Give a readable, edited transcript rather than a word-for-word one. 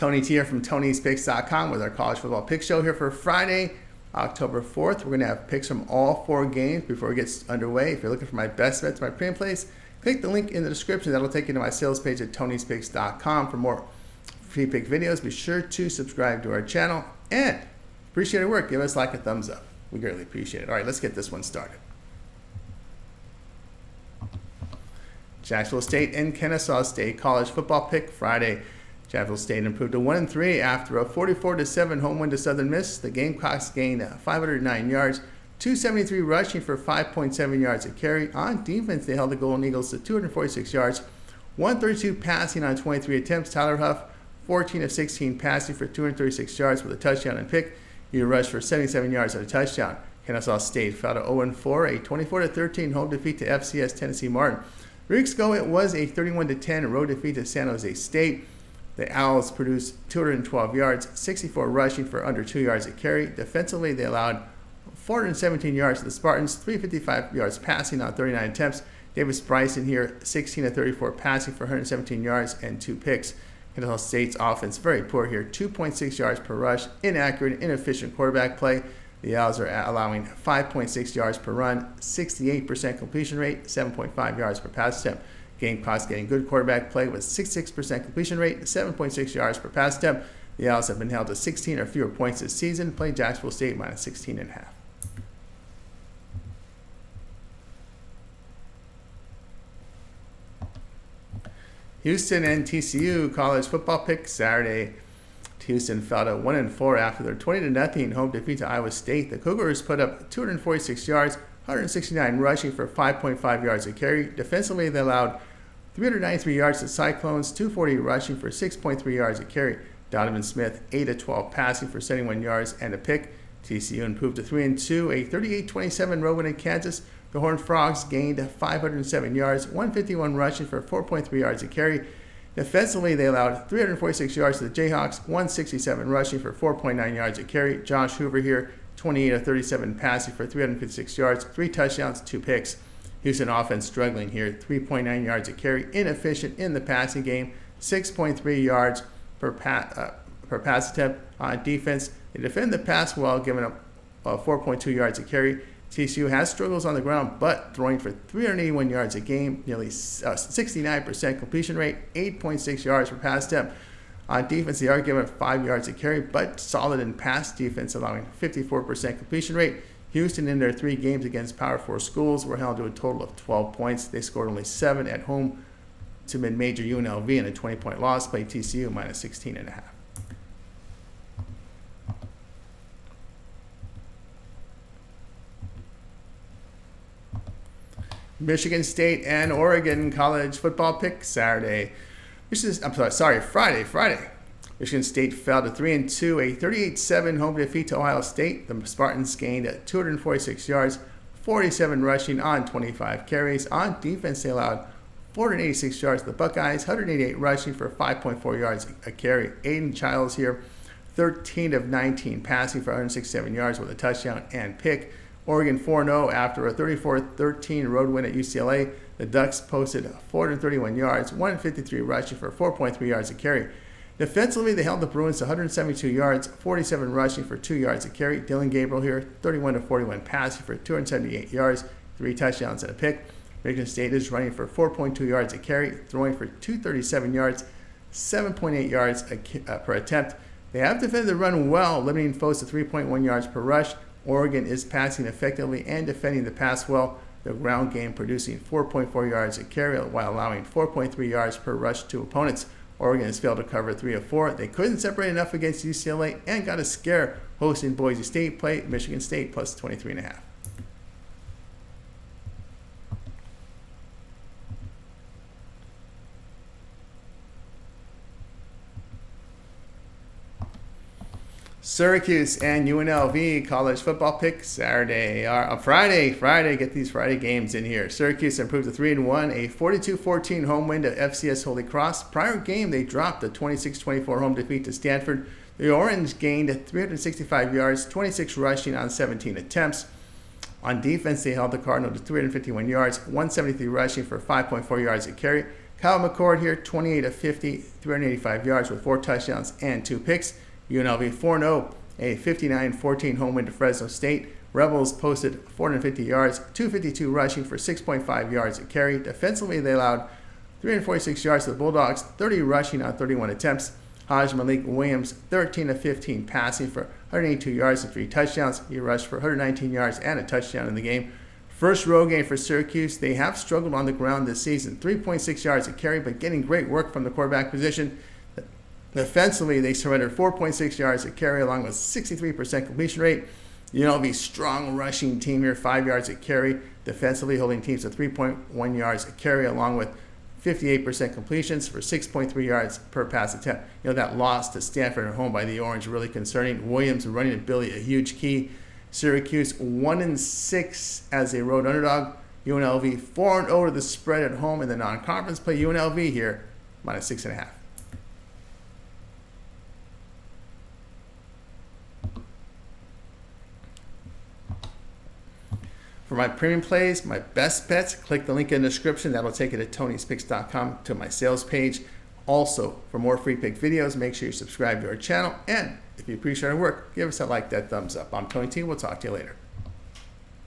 Tony T here from Tony'sPicks.com with our college football pick show here for Friday, October 4th. We're going to have picks from all 4 games before it gets underway. If you're looking for my best bets, my premium plays, click the link in the description. That'll take you to my sales page at Tony'sPicks.com for more free pick videos. Be sure to subscribe to our channel and appreciate your work. Give us a thumbs up. We greatly appreciate it. All right, let's get this one started. Jacksonville State and Kennesaw State college football pick Friday. Jacksonville State improved to 1-3 after a 44-7 home win to Southern Miss. The Gamecocks gained 509 yards, 273 rushing for 5.7 yards a carry. On defense, they held the Golden Eagles to 246 yards, 132 passing on 23 attempts. Tyler Huff, 14 of 16 passing for 236 yards with a touchdown and pick. He rushed for 77 yards and a touchdown. Kennesaw State fell to 0-4, a 24-13 home defeat to FCS Tennessee Martin. 3 weeks ago, it was a 31-10 road defeat to San Jose State. The Owls produced 212 yards, 64 rushing for under 2 yards a carry. Defensively, they allowed 417 yards to the Spartans, 355 yards passing on 39 attempts. Davis Bryson here, 16 of 34 passing for 117 yards and 2 picks. Kennesaw State's offense very poor here, 2.6 yards per rush, inaccurate, inefficient quarterback play. The Owls are allowing 5.6 yards per run, 68% completion rate, 7.5 yards per pass attempt. Gamecocks getting good quarterback play with 66% completion rate, 7.6 yards per pass attempt. The Owls have been held to 16 or fewer points this season. Play Jacksonville State minus 16.5. Houston and TCU college football pick Saturday. Houston fell to 1-4 after their 20-0 home defeat to Iowa State. The Cougars put up 246 yards, 169 rushing for 5.5 yards a carry. Defensively, they allowed 393 yards to Cyclones, 240 rushing for 6.3 yards a carry. Donovan Smith, 8 of 12 passing for 71 yards and a pick. TCU improved to 3-2, a 38-27 road win in Kansas. The Horned Frogs gained 507 yards, 151 rushing for 4.3 yards a carry. Defensively, they allowed 346 yards to the Jayhawks, 167 rushing for 4.9 yards a carry. Josh Hoover here, 28 of 37 passing for 356 yards, 3 touchdowns, 2 picks. Houston offense struggling here, 3.9 yards a carry, inefficient in the passing game, 6.3 yards per pass attempt. On defense, they defend the pass well, giving up 4.2 yards a carry. TCU has struggles on the ground, but throwing for 381 yards a game, nearly 69% completion rate, 8.6 yards per pass attempt. On defense, they are giving up 5 yards a carry, but solid in pass defense, allowing 54% completion rate. Houston, in their 3 games against Power 4 schools, were held to a total of 12 points. They scored only 7 at home to mid-major UNLV in a 20-point loss. Played TCU minus 16.5. Michigan State and Oregon college football pick Saturday. Friday. Michigan State fell to 3-2, a 38-7 home defeat to Ohio State. The Spartans gained 246 yards, 47 rushing on 25 carries. On defense, they allowed 486 yards to the Buckeyes, 188 rushing for 5.4 yards a carry. Aiden Childs here, 13 of 19 passing for 167 yards with a touchdown and pick. Oregon 4-0 after a 34-13 road win at UCLA. The Ducks posted 431 yards, 153 rushing for 4.3 yards a carry. Defensively, they held the Bruins to 172 yards, 47 rushing for 2 yards a carry. Dylan Gabriel here, 31 of 41 passing for 278 yards, 3 touchdowns and a pick. Michigan State is running for 4.2 yards a carry, throwing for 237 yards, 7.8 yards per attempt. They have defended the run well, limiting foes to 3.1 yards per rush. Oregon is passing effectively and defending the pass well. The ground game producing 4.4 yards a carry while allowing 4.3 yards per rush to opponents. Oregon has failed to cover 3 of 4. They couldn't separate enough against UCLA and got a scare hosting Boise State. Play Michigan State plus 23.5. Syracuse and UNLV college football pick Saturday. Friday. Get these Friday games in here. Syracuse improved to 3-1, a 42-14 home win to FCS Holy Cross. Prior game, they dropped a 26-24 home defeat to Stanford. The Orange gained 365 yards, 26 rushing on 17 attempts. On defense, they held the Cardinal to 351 yards, 173 rushing for 5.4 yards a carry. Kyle McCord here, 28 of 50, 385 yards with 4 touchdowns and 2 picks. UNLV 4-0, a 59-14 home win to Fresno State. Rebels posted 450 yards, 252 rushing for 6.5 yards a carry. Defensively, they allowed 346 yards to the Bulldogs, 30 rushing on 31 attempts. Haj Malik Williams, 13 of 15 passing for 182 yards and 3 touchdowns. He rushed for 119 yards and a touchdown in the game. First road game for Syracuse. They have struggled on the ground this season. 3.6 yards a carry, but getting great work from the quarterback position. Defensively, they surrendered 4.6 yards a carry along with 63% completion rate. UNLV's strong rushing team here, 5 yards a carry. Defensively, holding teams to 3.1 yards a carry along with 58% completions for 6.3 yards per pass attempt. That loss to Stanford at home by the Orange really concerning. Williams running ability, a huge key. Syracuse 1-6 as a road underdog. UNLV 4-0 to the spread at home in the non-conference play. UNLV here, -6.5. For my premium plays, my best bets, click the link in the description. That'll take you to Tony'sPicks.com to my sales page. Also, for more free pick videos, make sure you subscribe to our channel. And if you appreciate our work, give us that like, that thumbs up. I'm Tony T. We'll talk to you later.